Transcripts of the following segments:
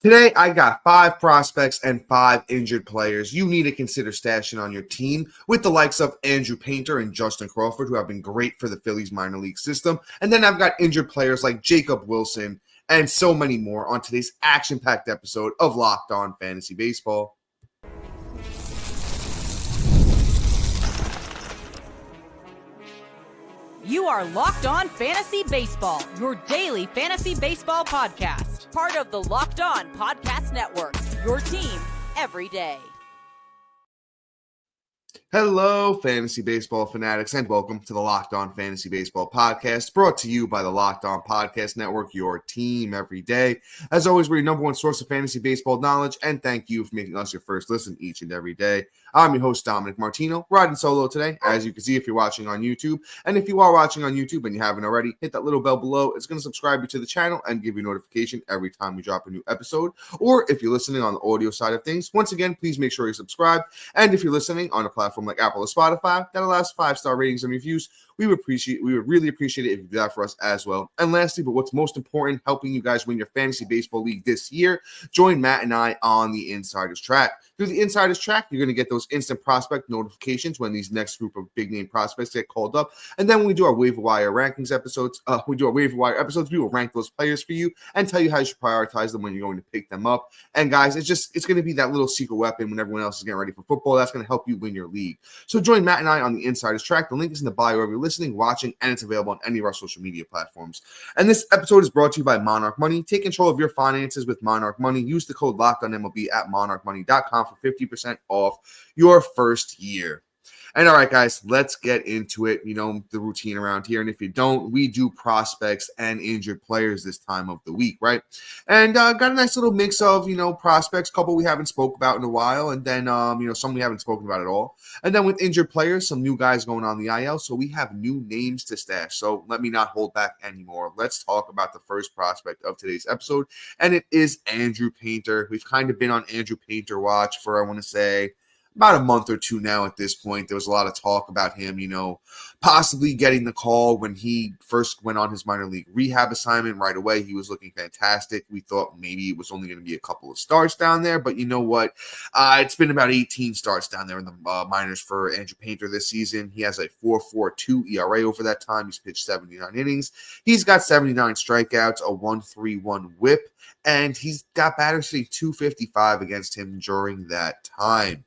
Today, I got 5 prospects and 5 injured players you need to consider stashing on your team with the likes of Andrew Painter and Justin Crawford, who have been great for the Phillies minor league system. And then I've got injured players like Jacob Wilson and so many more on today's action-packed episode of Locked On Fantasy Baseball. You are Locked On Fantasy Baseball, your daily fantasy baseball podcast. Part of the Locked On Podcast Network, your team every day. Hello, fantasy baseball fanatics, and welcome to the Locked On Fantasy Baseball podcast, brought to you by the Locked On Podcast Network, your team every day. As always, we're your number one source of fantasy baseball knowledge, and thank you for making us your first listen each and every day. I'm your host, Dominick Martino, riding solo today, as you can see if you're watching on YouTube. And if you are watching on YouTube and you haven't already, hit that little bell below. It's going to subscribe you to the channel and give you notification every time we drop a new episode. Or if you're listening on the audio side of things, once again, please make sure you subscribe. And if you're listening on a platform like Apple or Spotify that allows 5-star ratings and reviews, we would really appreciate it if you do that for us as well. And lastly, but what's most important, helping you guys win your fantasy baseball league this year, join Matt and I on the Insiders Track. Through the Insiders Track, you're going to get those instant prospect notifications when these next group of big name prospects get called up. And then when we do our waiver wire rankings episodes, we will rank those players for you and tell you how you should prioritize them when you're going to pick them up. And guys, it's going to be that little secret weapon when everyone else is getting ready for football. That's going to help you win your league. So join Matt and I on the Insiders Track. The link is in the bio wherever you're listening, watching, and it's available on any of our social media platforms. And this episode is brought to you by Monarch Money. Take control of your finances with Monarch Money. Use the code LOCKEDONMLB at monarchmoney.com for 50% off your first year. And all right, guys, let's get into it. You know, the routine around here. And if you don't, we do prospects and injured players this time of the week, right? And got a nice little mix of, prospects, couple we haven't spoke about in a while. And then, some we haven't spoken about at all. And then with injured players, some new guys going on the IL. So we have new names to stash. So let me not hold back anymore. Let's talk about the first prospect of today's episode. And it is Andrew Painter. We've kind of been on Andrew Painter watch for, I want to say, about a month or two now at this point. There was a lot of talk about him, possibly getting the call when he first went on his minor league rehab assignment. Right away, he was looking fantastic. We thought maybe it was only going to be a couple of starts down there, but you know what? It's been about 18 starts down there in the minors for Andrew Painter this season. He has a 4.42 ERA over that time. He's pitched 79 innings. He's got 79 strikeouts, a 1.31 whip, and he's got batters hitting 255 against him during that time.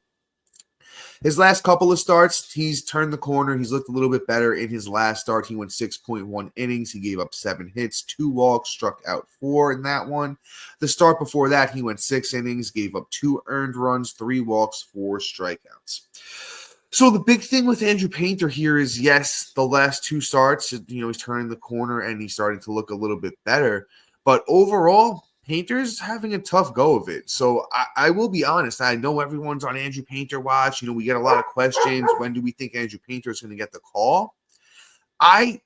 His last couple of starts, he's turned the corner. He's looked a little bit better. In his last start, he went 6.1 innings. He gave up 7 hits, 2 walks, struck out 4 in that one. The start before that, he went 6 innings, gave up 2 earned runs, 3 walks, 4 strikeouts. So the big thing with Andrew Painter here is, yes, the last 2 starts, he's turning the corner and he's starting to look a little bit better. But overall, Painter's having a tough go of it. So I will be honest. I know everyone's on Andrew Painter watch. We get a lot of questions. When do we think Andrew Painter is going to get the call? I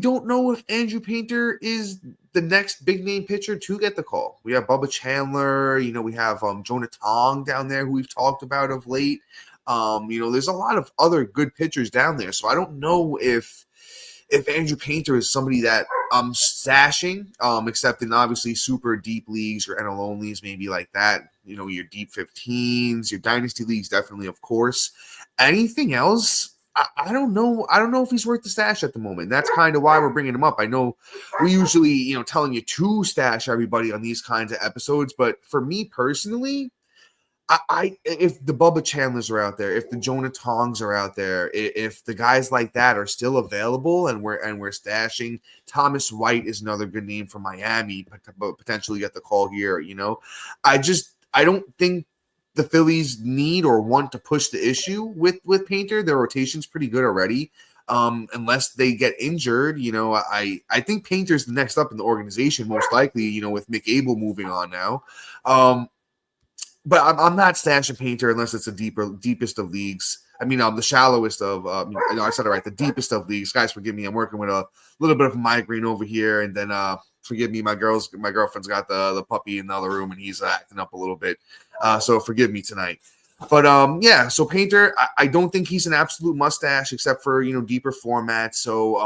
don't know if Andrew Painter is the next big name pitcher to get the call. We have Bubba Chandler. We have Jonah Tong down there who we've talked about of late. There's a lot of other good pitchers down there. So I don't know if Andrew Painter is somebody that I'm stashing, except in obviously super deep leagues or NL onlys, maybe like that, your deep 15s, your dynasty leagues, definitely, of course. Anything else, I don't know. I don't know if he's worth the stash at the moment. That's kind of why we're bringing him up. I know we usually, telling you to stash everybody on these kinds of episodes, but for me personally, if the Bubba Chandlers are out there, if the Jonah Tongs are out there, if the guys like that are still available and we're stashing, Thomas White is another good name from Miami, but potentially get the call here. I don't think the Phillies need or want to push the issue with Painter. Their rotation's pretty good already. Unless they get injured, I think Painter's the next up in the organization, most likely, with Mick Abel moving on now. But I'm not stashing Painter unless it's the deepest of leagues. The shallowest of, I said it right, the deepest of leagues. Guys, forgive me. I'm working with a little bit of a migraine over here. And then, forgive me, my girlfriend's got the puppy in the other room and he's acting up a little bit. So forgive me tonight. But yeah, so Painter, I don't think he's an absolute mustache except for, deeper formats. So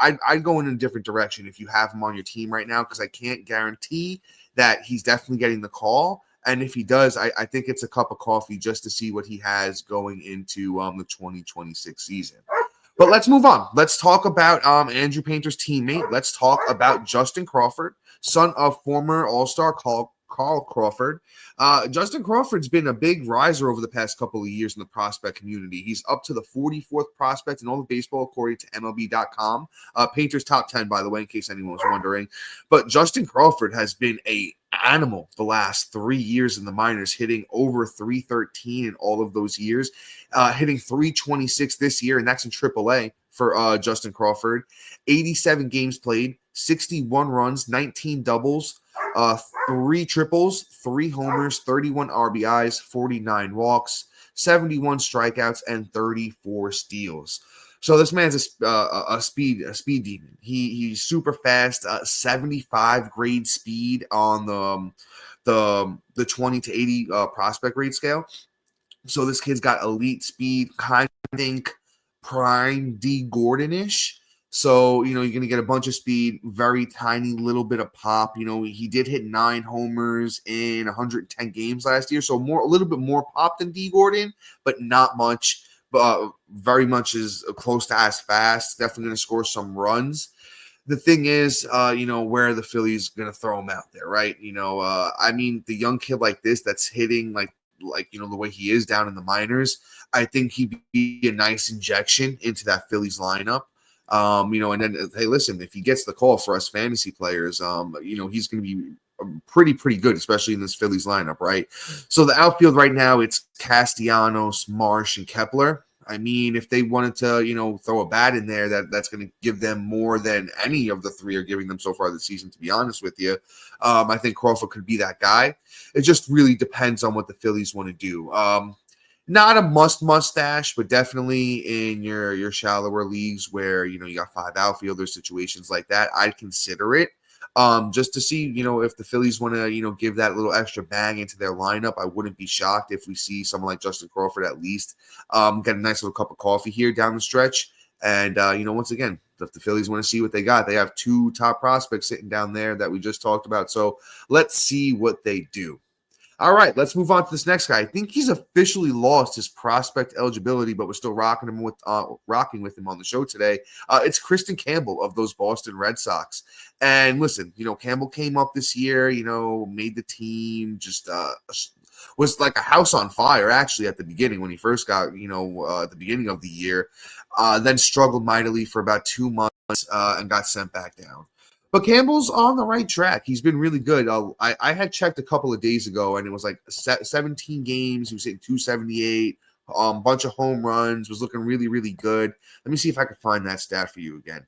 I'd go in a different direction if you have him on your team right now, because I can't guarantee that he's definitely getting the call. And if he does, I think it's a cup of coffee just to see what he has going into the 2026 season. But let's move on. Let's talk about Andrew Painter's teammate. Let's talk about Justin Crawford, son of former All-Star Carl Crawford. Justin Crawford's been a big riser over the past couple of years in the prospect community. He's up to the 44th prospect in all of baseball, according to MLB.com. Painter's top 10, by the way, in case anyone was wondering. But Justin Crawford has been a animal the last 3 years in the minors, hitting over 313 in all of those years, hitting 326 this year, and that's in AAA for Justin Crawford. 87 games played, 61 runs, 19 doubles, 3 triples, 3 homers, 31 RBIs, 49 walks, 71 strikeouts, and 34 steals. So this man's a speed demon. He's super fast, 75 grade speed on the 20 to 80 prospect grade scale. So this kid's got elite speed, kind of think prime D Gordon-ish. So, you're going to get a bunch of speed, very tiny little bit of pop. He did hit 9 homers in 110 games last year. So a little bit more pop than D Gordon, but not much. But very much is close to as fast. Definitely going to score some runs. The thing is, where are the Phillies going to throw him out there, right? The young kid like this that's hitting like the way he is down in the minors, I think he'd be a nice injection into that Phillies lineup. And then, hey, listen, if he gets the call for us fantasy players, he's going to be pretty good, especially in this Phillies lineup, right? So the outfield right now, it's Castellanos, Marsh, and Kepler. If they wanted to, throw a bat in there, that's going to give them more than any of the 3 are giving them so far this season, to be honest with you. I think Crawford could be that guy. It just really depends on what the Phillies want to do. Not a mustache, but definitely in your shallower leagues where, you got 5 outfielders, situations like that, I'd consider it. Just to see, if the Phillies want to, give that little extra bang into their lineup. I wouldn't be shocked if we see someone like Justin Crawford at least get a nice little cup of coffee here down the stretch. And, once again, if the Phillies want to see what they got, they have 2 top prospects sitting down there that we just talked about. So let's see what they do. All right, let's move on to this next guy. I think he's officially lost his prospect eligibility, but we're still rocking with him on the show today. It's Kristian Campbell of those Boston Red Sox. And listen, Campbell came up this year, made the team, just was like a house on fire, actually, at the beginning when he first got, at the beginning of the year. Then struggled mightily for about 2 months and got sent back down. But Campbell's on the right track. He's been really good. I had checked a couple of days ago, and it was like 17 games. He was hitting 278, bunch of home runs, was looking really, really good. Let me see if I can find that stat for you again.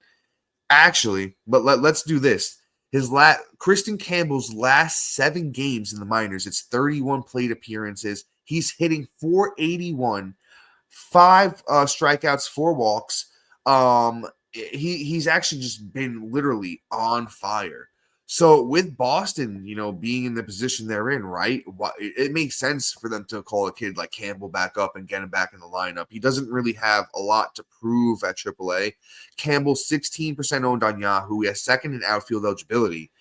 Actually, but let's do this. Kristian Campbell's last 7 games in the minors, it's 31 plate appearances. He's hitting 481, 5 strikeouts, 4 walks. He's actually just been literally on fire. So with Boston, being in the position they're in, right, it makes sense for them to call a kid like Campbell back up and get him back in the lineup. He doesn't really have a lot to prove at AAA. Campbell's 16% owned on Yahoo. He has 2nd in outfield eligibility.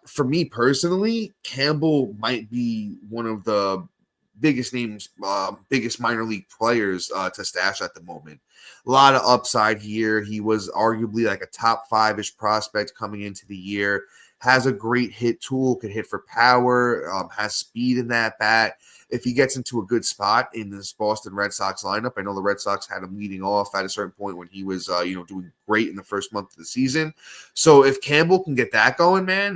For me personally, Campbell might be one of the biggest names, biggest minor league players to stash at the moment. A lot of upside here. He was arguably like a top 5-ish prospect coming into the year. Has a great hit tool, can hit for power, has speed in that bat. If he gets into a good spot in this Boston Red Sox lineup, I know the Red Sox had him leading off at a certain point when he was, doing great in the first month of the season. So if Campbell can get that going, man,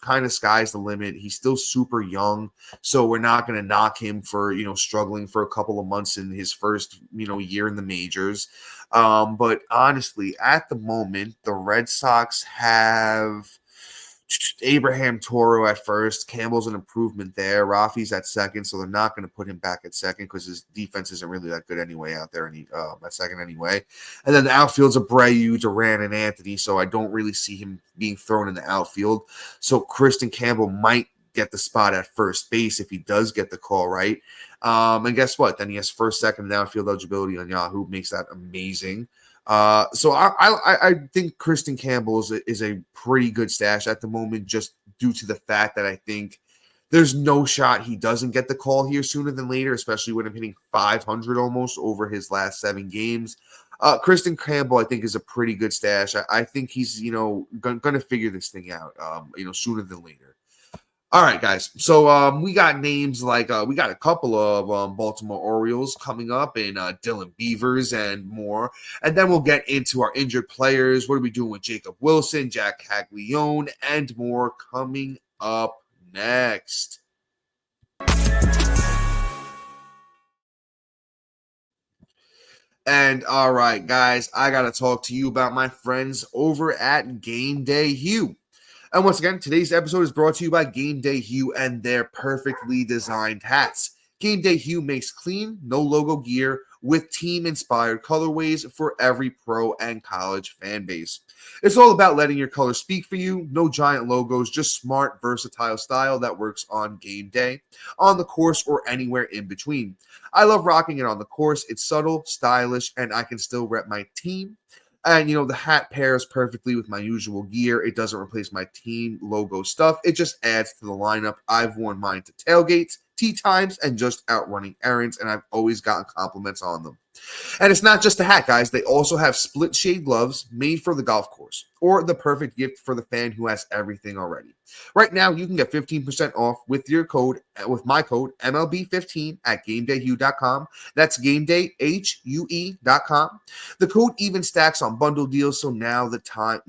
kind of sky's the limit. He's still super young, so we're not going to knock him for, struggling for a couple of months in his first, year in the majors. But honestly, at the moment, the Red Sox have Abraham Toro at first. Campbell's an improvement there. Rafi's at 2nd, so they're not going to put him back at 2nd because his defense isn't really that good anyway out there at 2nd anyway. And then the outfield's Abreu, Duran, and Anthony, so I don't really see him being thrown in the outfield. So Kristian Campbell might get the spot at first base if he does get the call right. And guess what? Then he has first, second, and outfield eligibility on Yahoo. Makes that amazing. So I think Kristian Campbell is a pretty good stash at the moment, just due to the fact that I think there's no shot he doesn't get the call here sooner than later, especially when I'm hitting 500 almost over his last 7 games. Kristian Campbell, I think, is a pretty good stash. I think he's, going to figure this thing out, sooner than later. All right, guys. So we got names like we got a couple of Baltimore Orioles coming up, and Dylan Beavers and more. And then we'll get into our injured players. What are we doing with Jacob Wilson, Jack Caglianone, and more coming up next. And all right, guys, I got to talk to you about my friends over at Game Day Hue. And once again, today's episode is brought to you by Game Day Hue and their perfectly designed hats. Game Day Hue makes clean, no logo gear with team-inspired colorways for every pro and college fan base. It's all about letting your colors speak for you. No giant logos, just smart, versatile style that works on game day, on the course, or anywhere in between. I love rocking it on the course. It's subtle, stylish, and I can still rep my team. And, the hat pairs perfectly with my usual gear. It doesn't replace my team logo stuff. It just adds to the lineup. I've worn mine to tailgates, tee times, and just out running errands, and I've always gotten compliments on them. And it's not just a hat, guys. They also have split shade gloves made for the golf course, or the perfect gift for the fan who has everything already. Right now, you can get 15% off with my code MLB15 at GameDayHue.com. That's GameDayHue.com. The code even stacks on bundle deals, so now's the time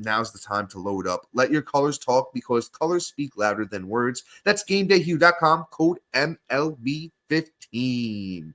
to load up. Let your colors talk, because colors speak louder than words. That's GameDayHue.com, code MLB15.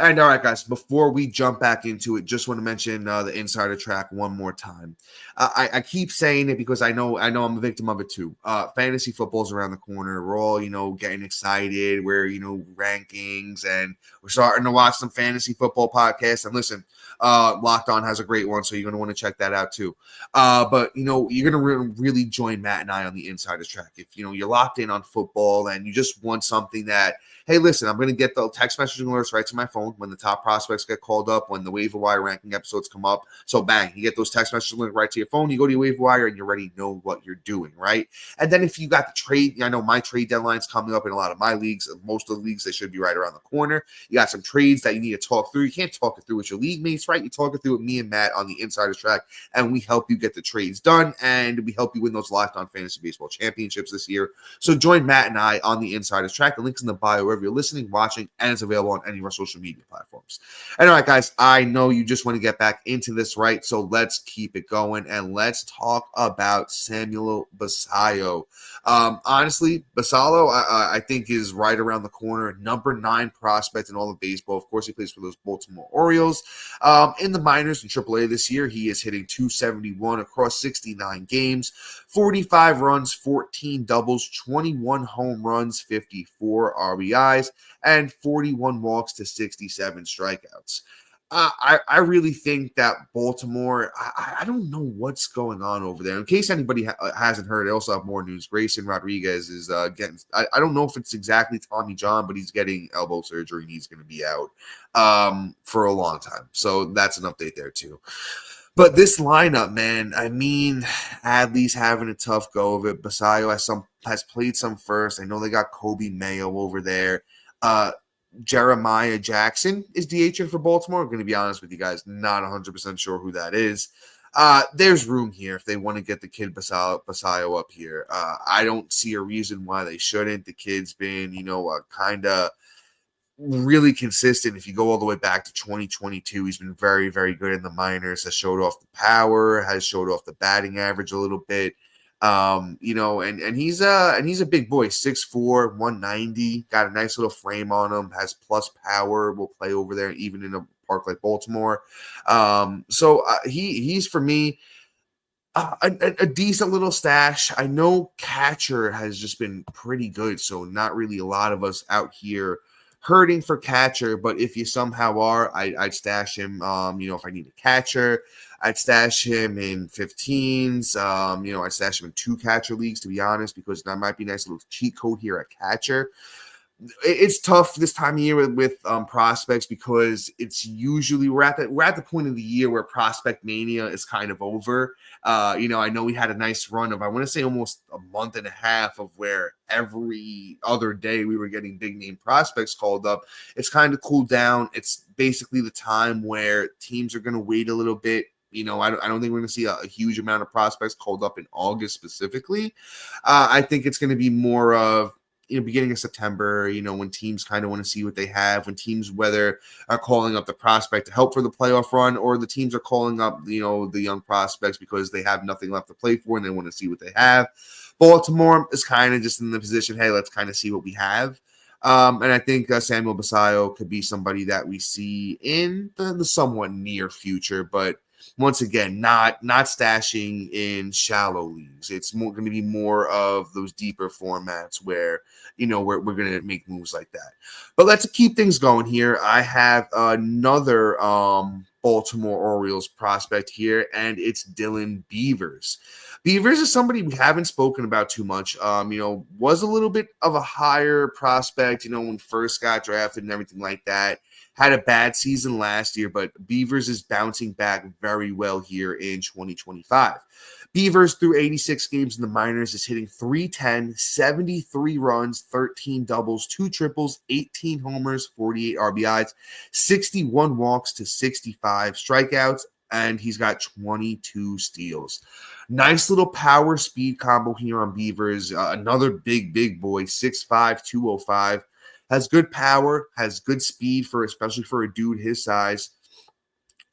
And all right, guys, before we jump back into it, just want to mention the insider track one more time. I keep saying it because I know I'm a victim of it too. Fantasy football's around the corner. We're all, getting excited. We're, rankings, and we're starting to watch some fantasy football podcasts. And listen, Locked On has a great one, so you're going to want to check that out too. But, you're going to really join Matt and I on the insider track. If, you're locked in on football and you just want something that, hey, listen, I'm going to get the text messaging alerts right to my phone when the top prospects get called up, when the waiver wire ranking episodes come up. So bang, you get those text messages right to your phone. You go to your waiver wire and you already know what you're doing, right? And then if you got the trade, I know my trade deadline's coming up in a lot of my leagues. Most of the leagues, they should be right around the corner. You got some trades that you need to talk through. You can't talk it through with your league mates, right? You talk it through with me and Matt on the Insider Track, and we help you get the trades done, and we help you win those Locked On Fantasy Baseball Championships this year. So join Matt and I on the Insider Track. The link's in the bio wherever you're listening, watching, and it's available on any of our social media platforms. And all right, guys, I know you just want to get back into this, right? So let's keep it going, and let's talk about Samuel Basallo. Honestly, Basallo, I think, is right around the corner. Number 9 prospect in all of baseball. Of course, he plays for those Baltimore Orioles. In the minors in AAA this year, he is hitting .271 across 69 games, 45 runs, 14 doubles, 21 home runs, 54 RBIs, and 41 walks to 67 strikeouts. I really think that Baltimore, I don't know what's going on over there. In case anybody hasn't heard, I also have more news. Grayson Rodriguez is getting, I don't know if it's exactly Tommy John, but he's getting elbow surgery and he's going to be out for a long time. So that's an update there too. But this lineup, man, I mean, Adley's having a tough go of it. Basallo has played some first. I know they got Kobe Mayo over there. Jeremiah Jackson is DHing for Baltimore. I'm going to be honest with you guys, not 100% sure who that is. There's room here if they want to get the kid Basallo up here. I don't see a reason why they shouldn't. The kid's been, kind of really consistent. If you go all the way back to 2022, he's been very, very good in the minors, has showed off the power, has showed off the batting average a little bit. And he's a big boy, 6'4", 190, got a nice little frame on him, has plus power, will play over there even in a park like Baltimore. So he's for me a decent little stash. I know catcher has just been pretty good, so not really a lot of us out here hurting for catcher, but if you somehow are, I'd stash him, if I need a catcher. I'd stash him in 15s. I'd stash him in 2 catcher leagues, to be honest, because that might be a nice little cheat code here at catcher. It's tough this time of year with prospects, because it's usually we're at the point of the year where prospect mania is kind of over. I know we had a nice run of, I want to say, almost a month and a half of where every other day we were getting big name prospects called up. It's kind of cooled down. It's basically the time where teams are going to wait a little bit. I don't think we're going to see a huge amount of prospects called up in August specifically. I think it's going to be more of, beginning of September, when teams kind of want to see what they have, when teams whether are calling up the prospect to help for the playoff run, or the teams are calling up, the young prospects because they have nothing left to play for and they want to see what they have. Baltimore is kind of just in the position, hey, let's kind of see what we have. And I think Samuel Basallo could be somebody that we see in the somewhat near future, but once again, not stashing in shallow leagues. It's more going to be more of those deeper formats where, we're going to make moves like that. But let's keep things going here. I have another Baltimore Orioles prospect here, and it's Dylan Beavers. Beavers is somebody we haven't spoken about too much. Was a little bit of a higher prospect, when he first got drafted and everything like that. Had a bad season last year, but Beavers is bouncing back very well here in 2025. Beavers, through 86 games in the minors, is hitting .310, 73 runs, 13 doubles, 2 triples, 18 homers, 48 RBIs, 61 walks to 65 strikeouts, and he's got 22 steals. Nice little power speed combo here on Beavers. Another big boy, 6'5", 205. Has good power, has good speed, especially for a dude his size.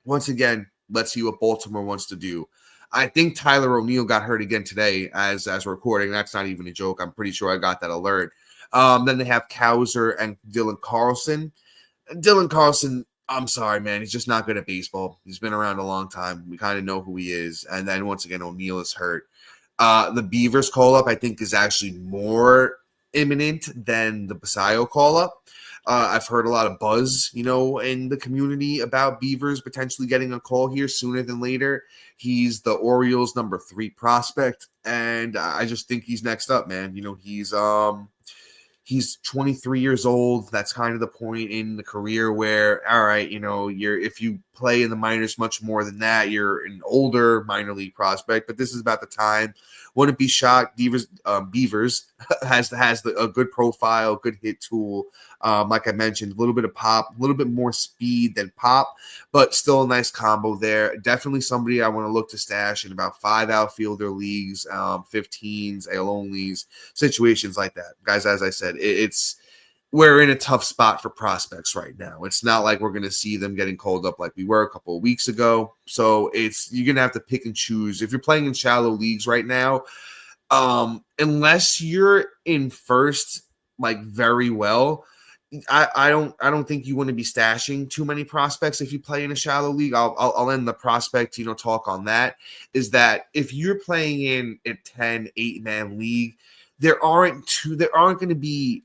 Once again, let's see what Baltimore wants to do. I think Tyler O'Neill got hurt again today as we're recording. That's not even a joke. I'm pretty sure I got that alert. Then they have Cowser and Dylan Carlson. Dylan Carlson, I'm sorry, man. He's just not good at baseball. He's been around a long time. We kind of know who he is. And then once again, O'Neill is hurt. The Beavers call-up, I think, is actually more imminent than the Basallo call-up. I've heard a lot of buzz, in the community about Beavers potentially getting a call here sooner than later. He's the Orioles' number 3 prospect, and I just think he's next up, man. He's 23 years old. That's kind of the point in the career where, all right, if you play in the minors much more than that, you're an older minor league prospect. But this is about the time. Wouldn't be shocked. Beavers has a good profile, good hit tool. Like I mentioned, a little bit of pop, a little bit more speed than pop, but still a nice combo there. Definitely somebody I want to look to stash in about 5 outfielder leagues, 15s, AL-onlys, situations like that. Guys, as I said, we're in a tough spot for prospects right now. It's not like we're going to see them getting called up like we were a couple of weeks ago. So you're going to have to pick and choose. If you're playing in shallow leagues right now, unless you're in first, like very well, I don't think you want to be stashing too many prospects if you play in a shallow league. I'll end the prospect, talk on that. Is that if you're playing in a 10, 8-man league, there aren't going to be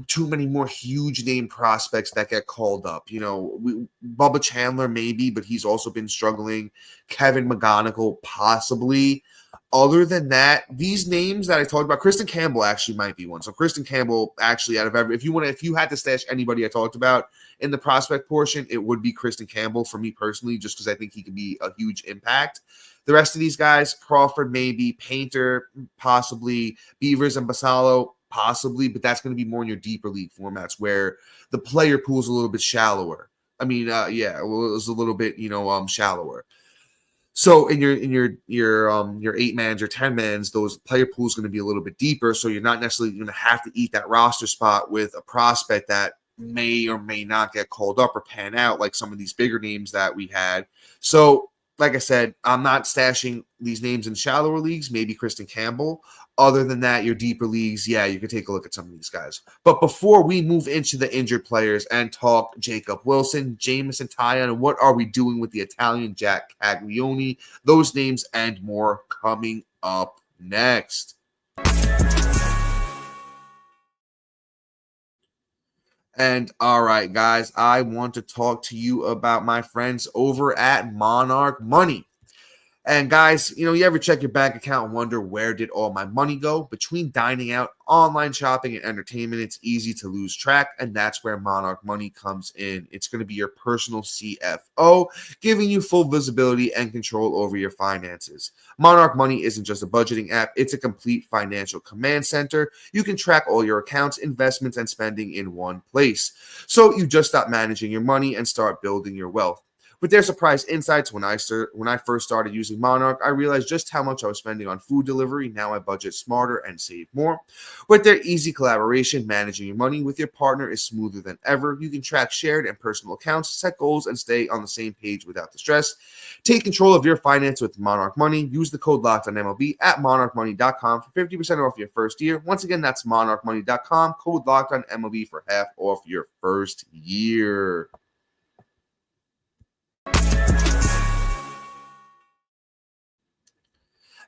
too many more huge name prospects that get called up. Bubba Chandler maybe, but he's also been struggling. Kevin McGonigal possibly. Other than that, these names that I talked about, Kristian Campbell actually might be one. So Kristian Campbell actually, out of if you had to stash anybody I talked about in the prospect portion, it would be Kristian Campbell for me personally, just because I think he can be a huge impact. The rest of these guys, Crawford maybe, Painter possibly, Beavers and Basallo possibly, but that's going to be more in your deeper league formats where the player pool is a little bit shallower. I mean, it was a little bit, shallower. So in your 8-mans or 10-mans, those player pool is going to be a little bit deeper. So you're not necessarily going to have to eat that roster spot with a prospect that may or may not get called up or pan out like some of these bigger names that we had. So like I said, I'm not stashing these names in shallower leagues, maybe Kristian Campbell. Other than that, your deeper leagues, yeah, you can take a look at some of these guys. But before we move into the injured players and talk Jacob Wilson, Jameson Taillon, and what are we doing with the Italian Jack Caglianone, those names and more coming up next. And all right, guys, I want to talk to you about my friends over at Monarch Money. And guys, you ever check your bank account and wonder, where did all my money go? Between dining out, online shopping, and entertainment, it's easy to lose track, and that's where Monarch Money comes in. It's going to be your personal CFO, giving you full visibility and control over your finances. Monarch Money isn't just a budgeting app, it's a complete financial command center. You can track all your accounts, investments, and spending in one place. So you just stop managing your money and start building your wealth. With their surprise insights, when I first started using Monarch, I realized just how much I was spending on food delivery. Now I budget smarter and save more. With their easy collaboration, managing your money with your partner is smoother than ever. You can track shared and personal accounts, set goals, and stay on the same page without the stress. Take control of your finance with Monarch Money. Use the code LOCKEDONMLB at monarchmoney.com for 50% off your first year. Once again, that's monarchmoney.com, code LOCKEDONMLB for half off your first year.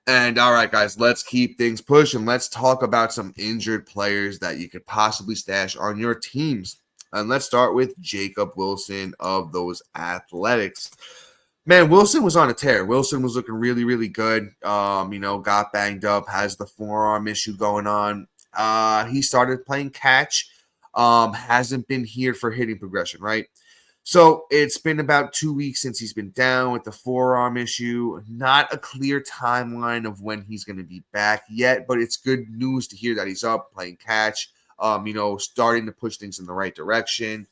And all right, guys, let's keep things pushing. Let's talk about some injured players that you could possibly stash on your teams. And let's start with Jacob Wilson of those Athletics. Man, Wilson was on a tear. Wilson was looking really, really good. Got banged up, has the forearm issue going on. He started playing catch. Hasn't been here for hitting progression, right? So it's been about 2 weeks since he's been down with the forearm issue. Not a clear timeline of when he's going to be back yet, but it's good news to hear that he's up playing catch, starting to push things in the right direction.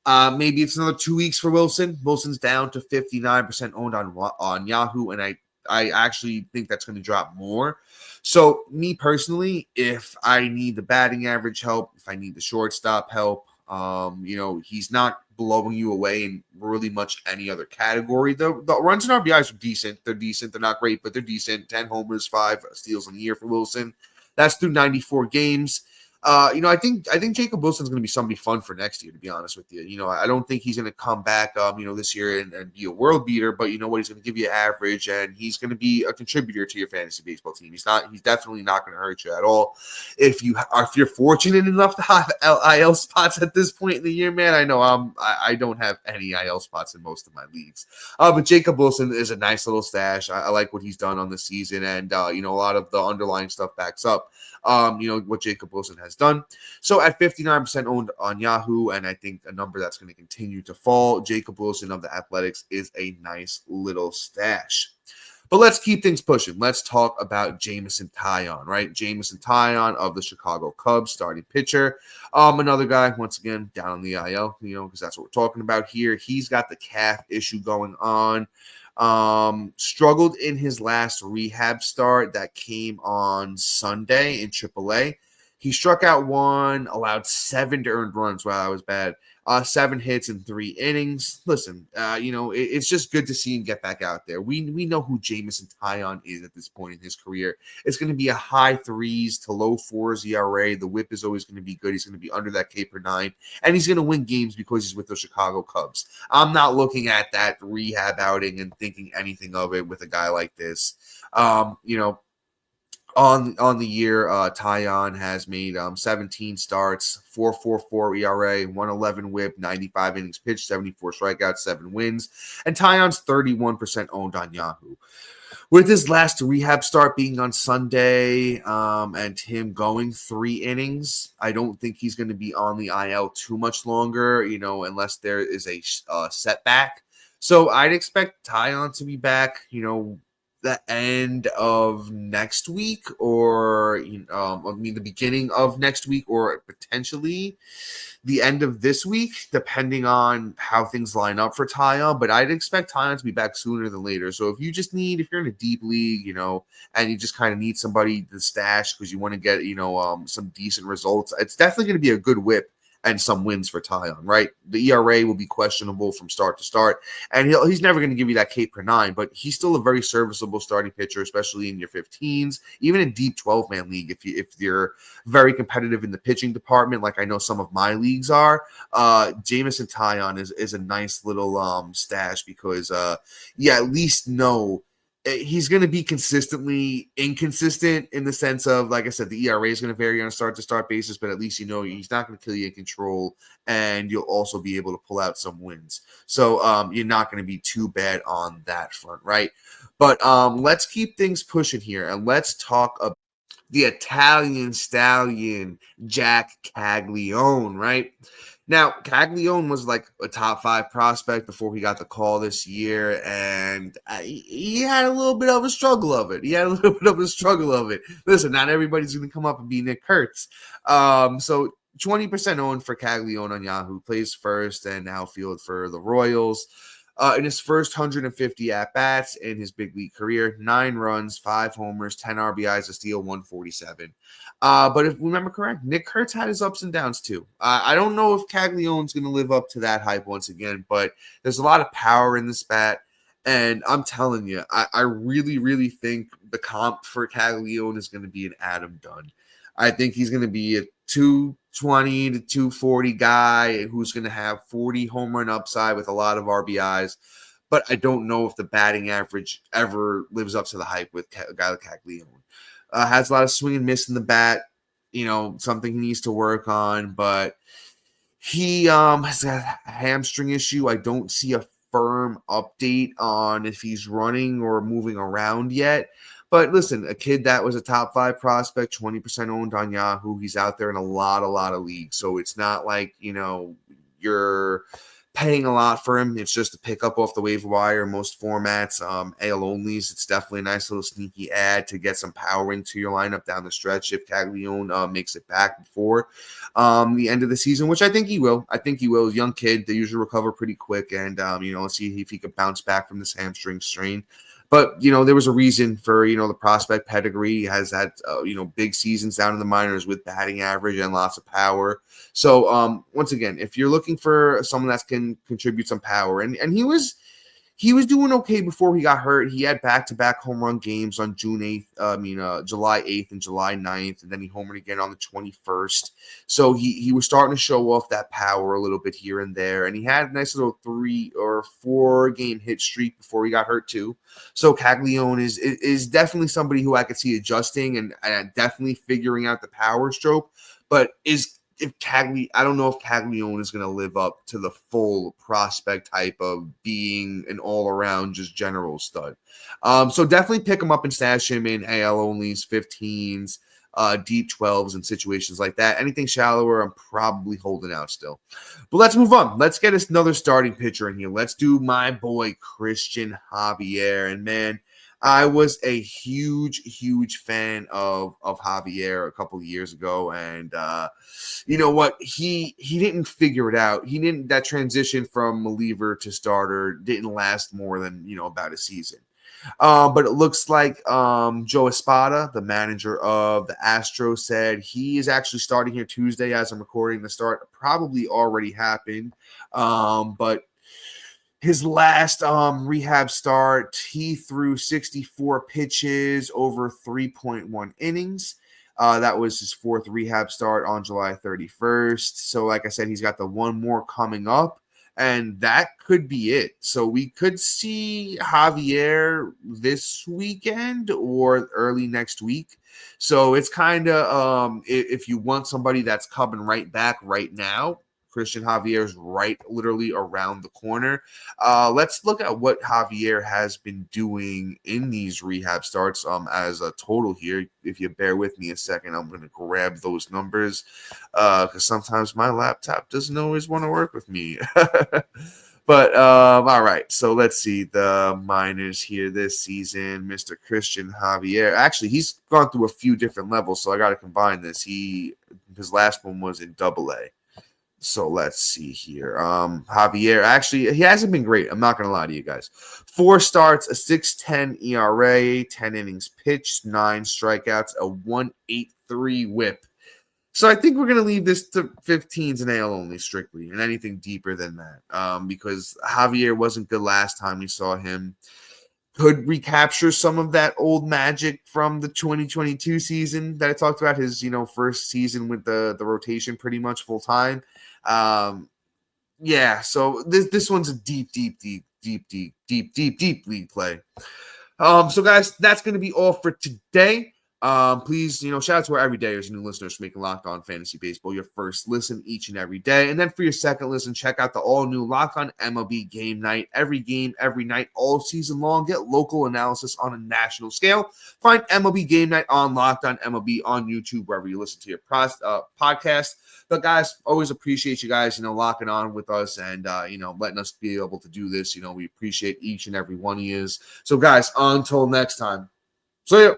Maybe it's another 2 weeks for Wilson. Wilson's down to 59% owned on Yahoo, and I actually think that's going to drop more. So me personally, if I need the batting average help, if I need the shortstop help, he's not blowing you away in really much any other category. The runs and RBIs are decent. They're decent. They're not great, but they're decent. 10 homers, 5 steals in a year for Wilson. That's through 94 games. I think Jacob Wilson's going to be somebody fun for next year, to be honest with you. I don't think he's going to come back, this year and be a world beater, but you know what? He's going to give you average, and he's going to be a contributor to your fantasy baseball team. He's definitely not going to hurt you at all. If you're fortunate enough to have IL spots at this point in the year, man, I know I don't have any IL spots in most of my leagues. But Jacob Wilson is a nice little stash. I like what he's done on the season, and a lot of the underlying stuff backs up what Jacob Wilson has done. So at 59% owned on Yahoo, and I think a number that's going to continue to fall, Jacob Wilson of the Athletics is a nice little stash. But let's keep things pushing. Let's talk about Jameson Taillon, right? Jameson Taillon of the Chicago Cubs, starting pitcher. Another guy, once again, down on the IL, because that's what we're talking about here. He's got the calf issue going on. Struggled in his last rehab start that came on Sunday in AAA. He struck out 1, allowed 7 earned runs. Wow, that was bad. 7 hits in 3 innings. Listen, it's just good to see him get back out there. We know who Jameson Taillon is at this point in his career. It's going to be a high 3s to low 4s ERA. The whip is always going to be good. He's going to be under that K per 9, and he's going to win games because he's with the Chicago Cubs. I'm not looking at that rehab outing and thinking anything of it with a guy like this. On the year, Taillon has made 17 starts, 4.44 ERA, 111 WHIP, 95 innings pitched, 74 strikeouts, 7 wins, and Taillon's 31% owned on Yahoo. With his last rehab start being on Sunday, and him going 3 innings, I don't think he's going to be on the IL too much longer, unless there is a setback. So I'd expect Taillon to be back, the end of next week, or the beginning of next week, or potentially the end of this week, depending on how things line up for Taillon. But I'd expect Taillon to be back sooner than later. So if you're in a deep league, and you just kind of need somebody to stash because you want to get some decent results, it's definitely going to be a good whip and some wins for Taillon, right? The ERA will be questionable from start to start, and he's never going to give you that K per 9, but he's still a very serviceable starting pitcher, especially in your 15s, even in deep 12-man league. If you're very competitive in the pitching department, like I know some of my leagues are, Jameson Taillon is a nice little stash because you at least know he's going to be consistently inconsistent in the sense of, like I said, the ERA is going to vary on a start-to-start basis, but at least you know he's not going to kill you in control, and you'll also be able to pull out some wins. So you're not going to be too bad on that front, right? But let's keep things pushing here, and let's talk about the Italian stallion, Jack Caglianone, right? Now, Caglianone was like a top 5 prospect before he got the call this year, and he had a little bit of a struggle of it. Listen, not everybody's going to come up and be Nick Kurtz. So 20% owned for Caglianone on Yahoo. Plays first and outfield for the Royals. In his first 150 at-bats in his big league career, 9 runs, 5 homers, 10 RBIs, a steal, 147. But if we remember correct, Nick Kurtz had his ups and downs too. I don't know if Caglianone's going to live up to that hype once again, but there's a lot of power in this bat. And I'm telling you, I really, really think the comp for Caglianone is going to be an Adam Dunn. I think he's going to be a 220 to 240 guy who's going to have 40 home run upside with a lot of RBIs. But I don't know if the batting average ever lives up to the hype with a guy like Caglianone. Has a lot of swing and miss in the bat, something he needs to work on. But he has a hamstring issue. I don't see a firm update on if he's running or moving around yet. But listen, a kid that was a top 5 prospect, 20% owned on Yahoo. He's out there in a lot of leagues. So it's not like, you're paying a lot for him. It's just a pickup off the waiver wire in most formats. AL onlys, it's definitely a nice little sneaky ad to get some power into your lineup down the stretch if Caglianone makes it back before the end of the season, which I think he will. He's a young kid. They usually recover pretty quick. And, let's see if he could bounce back from this hamstring strain. But, there was a reason for, the prospect pedigree. He has had, big seasons down in the minors with batting average and lots of power. So, once again, if you're looking for someone that can contribute some power, and he was doing okay before he got hurt. He had back-to-back home run games on July 8th and July 9th, and then he homered again on the 21st. So he was starting to show off that power a little bit here and there, and he had a nice little 3 or 4 game hit streak before he got hurt too. So Caglianone is definitely somebody who I could see adjusting and definitely figuring out the power stroke, but I don't know if Caglianone is going to live up to the full prospect type of being an all-around just general stud. So definitely pick him up and stash him in AL onlys, 15s, deep 12s, and situations like that. Anything shallower, I'm probably holding out still. But let's move on. Let's get us another starting pitcher in here. Let's do my boy Cristian Javier. And man, I was a huge fan of Javier a couple of years ago, and you know what? He didn't figure it out. That transition from reliever to starter didn't last more than about a season. But it looks like Joe Espada, the manager of the Astros, said he is actually starting here Tuesday as I'm recording. The start probably already happened, but his last rehab start, he threw 64 pitches over 3.1 innings. That was his 4th rehab start on July 31st. So like I said, he's got the one more coming up, and that could be it. So we could see Javier this weekend or early next week. So it's kind of if you want somebody that's coming right back right now, Cristian Javier is literally around the corner. Let's look at what Javier has been doing in these rehab starts as a total here. If you bear with me a second, I'm going to grab those numbers because sometimes my laptop doesn't always want to work with me. But all right, so let's see the minors here this season. Mr. Cristian Javier. Actually, he's gone through a few different levels, so I got to combine this. His last one was in Double-A. So let's see here. Javier, actually, he hasn't been great. I'm not going to lie to you guys. 4 starts, a 6.10 ERA, 10 innings pitched, 9 strikeouts, a 1.83 whip. So I think we're going to leave this to 15s and AL only strictly, and anything deeper than that, because Javier wasn't good last time we saw him. Could recapture some of that old magic from the 2022 season that I talked about, his first season with the rotation pretty much full time. So this one's a deep league play. So guys, that's going to be all for today. Please, shout out to our everydayers and new listeners for making Locked On Fantasy Baseball your first listen each and every day. And then for your second listen, check out the all-new Locked On MLB Game Night. Every game, every night, all season long. Get local analysis on a national scale. Find MLB Game Night on Locked On MLB on YouTube, wherever you listen to your podcast. But guys, always appreciate you guys, locking on with us and, letting us be able to do this. We appreciate each and every one of you. So guys, until next time, see ya.